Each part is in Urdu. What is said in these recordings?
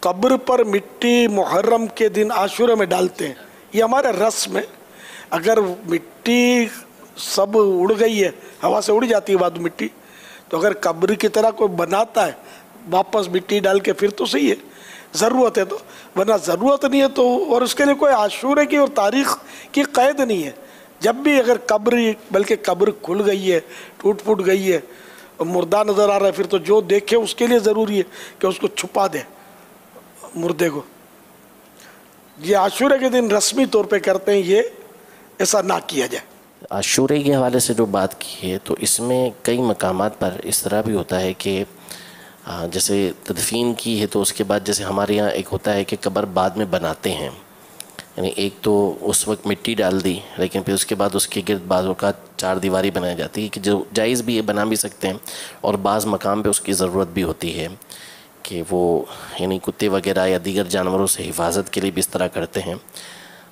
قبر پر مٹی محرم کے دن عاشورہ میں ڈالتے ہیں، یہ ہمارے رسم ہے۔ اگر مٹی سب اڑ گئی ہے، ہوا سے اڑ جاتی ہے بعد مٹی، تو اگر قبر کی طرح کوئی بناتا ہے واپس مٹی ڈال کے پھر تو صحیح ہے، ضرورت ہے تو، ورنہ ضرورت نہیں ہے تو، اور اس کے لیے کوئی عاشورے کی اور تاریخ کی قید نہیں ہے۔ جب بھی اگر قبر، بلکہ قبر کھل گئی ہے، ٹوٹ پھوٹ گئی ہے اور مردہ نظر آ رہا ہے، پھر تو جو دیکھے اس کے لیے ضروری ہے کہ اس کو چھپا دے مردے کو۔ یہ عاشورے کے دن رسمی طور پہ کرتے ہیں، یہ ایسا نہ کیا جائے۔ عاشورے کے حوالے سے جو بات کی ہے تو اس میں کئی مقامات پر اس طرح بھی ہوتا ہے کہ جیسے تدفین کی ہے تو اس کے بعد جیسے ہمارے یہاں ایک ہوتا ہے کہ قبر بعد میں بناتے ہیں، یعنی ایک تو اس وقت مٹی ڈال دی، لیکن پھر اس کے بعد اس کے گرد بعض اوقات چار دیواری بنائی جاتی ہے کہ جو جائز بھی ہے، بنا بھی سکتے ہیں، اور بعض مقام پہ اس کی ضرورت بھی ہوتی ہے کہ وہ یعنی کتے وغیرہ یا دیگر جانوروں سے حفاظت کے لیے بھی اس طرح کرتے ہیں۔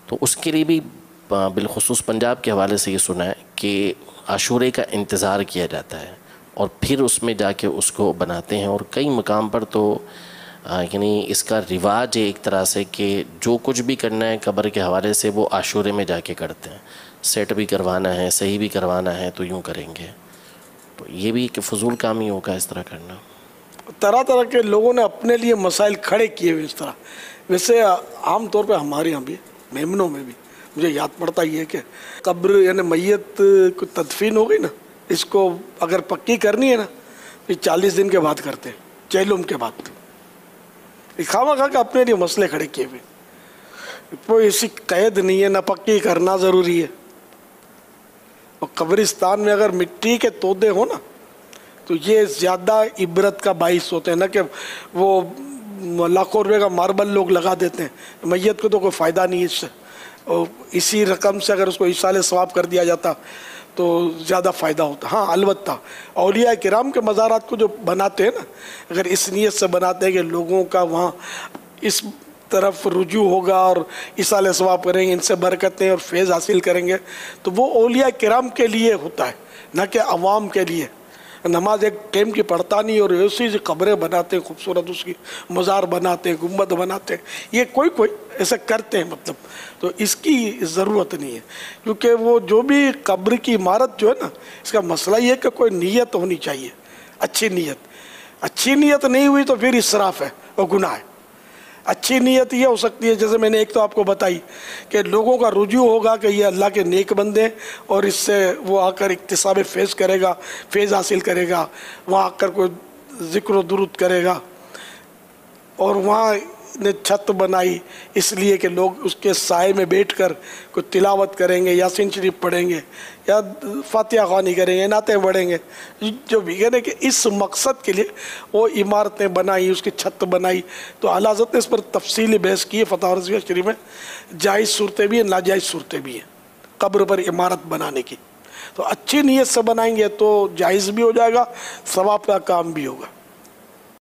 تو اس کے لیے بھی بالخصوص پنجاب کے حوالے سے یہ سنا ہے کہ عاشورے کا انتظار کیا جاتا ہے اور پھر اس میں جا کے اس کو بناتے ہیں، اور کئی مقام پر تو یعنی اس کا رواج ہے ایک طرح سے کہ جو کچھ بھی کرنا ہے قبر کے حوالے سے وہ عاشورے میں جا کے کرتے ہیں، سیٹ بھی کروانا ہے، صحیح بھی کروانا ہے تو یوں کریں گے۔ تو یہ بھی کہ فضول کام ہی ہوگا اس طرح کرنا۔ طرح طرح کے لوگوں نے اپنے لیے مسائل کھڑے کیے ہوئے اس طرح۔ ویسے عام طور پہ ہمارے یہاں بھی، میمنوں میں بھی مجھے یاد پڑتا یہ کہ قبر یعنی میت کو تدفین ہو گئی نا، اس کو اگر پکی کرنی ہے نا پھر 40 دن کے بعد کرتے ہیں، چہلم کے بعد۔ خواہ کہ اپنے لیے مسئلے کھڑے کیے ہوئے، کوئی ایسی قید نہیں ہے، نہ پکی کرنا ضروری ہے۔ اور قبرستان میں اگر مٹی کے تودے ہو نا تو یہ زیادہ عبرت کا باعث ہوتے ہیں، نہ کہ وہ لاکھوں روپے کا ماربل لوگ لگا دیتے ہیں، میت کو تو کوئی فائدہ نہیں اس سے، اور اسی رقم سے اگر اس کو ایصال ثواب کر دیا جاتا تو زیادہ فائدہ ہوتا۔ ہاں البتہ اولیاء کرام کے مزارات کو جو بناتے ہیں نا، اگر اس نیت سے بناتے ہیں کہ لوگوں کا وہاں اس طرف رجوع ہوگا اور ایصال ثواب کریں گے، ان سے برکتیں اور فیض حاصل کریں گے، تو وہ اولیاء کرام کے لیے ہوتا ہے، نہ کہ عوام کے لیے۔ نماز ایک ٹائم کی پڑھتا نہیں اور ایسی قبریں بناتے ہیں خوبصورت، اس کی مزار بناتے ہیں، گنبد بناتے ہیں، یہ کوئی ایسا کرتے ہیں مطلب، تو اس کی ضرورت نہیں ہے۔ کیونکہ وہ جو بھی قبر کی عمارت جو ہے نا، اس کا مسئلہ یہ ہے کہ کوئی نیت ہونی چاہیے، اچھی نیت نہیں ہوئی تو پھر اسراف ہے اور گناہ ہے۔ اچھی نیت یہ ہو سکتی ہے، جیسے میں نے ایک تو آپ کو بتائی کہ لوگوں کا رجوع ہوگا کہ یہ اللہ کے نیک بندے ہیں اور اس سے وہ آ کر اکتساب فیض کرے گا، فیض حاصل کرے گا، وہاں آ کر کوئی ذکر و درود کرے گا۔ اور وہاں نے چھت بنائی اس لیے کہ لوگ اس کے سائے میں بیٹھ کر کوئی تلاوت کریں گے، یاسین شریف پڑھیں گے، یا فاتحہ خوانی کریں گے، نعتیں پڑھیں گے، جو بھی یعنی کہ اس مقصد کے لیے وہ عمارتیں بنائی، اس کی چھت بنائی۔ تو اعلیٰ حضرت نے اس پر تفصیلی بحث کی ہے فتاوی رضویہ شریف میں، جائز صورتیں بھی ہیں، ناجائز صورتیں بھی ہیں قبر پر عمارت بنانے کی۔ تو اچھی نیت سے بنائیں گے تو جائز بھی ہو جائے گا، ثواب کا کام بھی ہوگا۔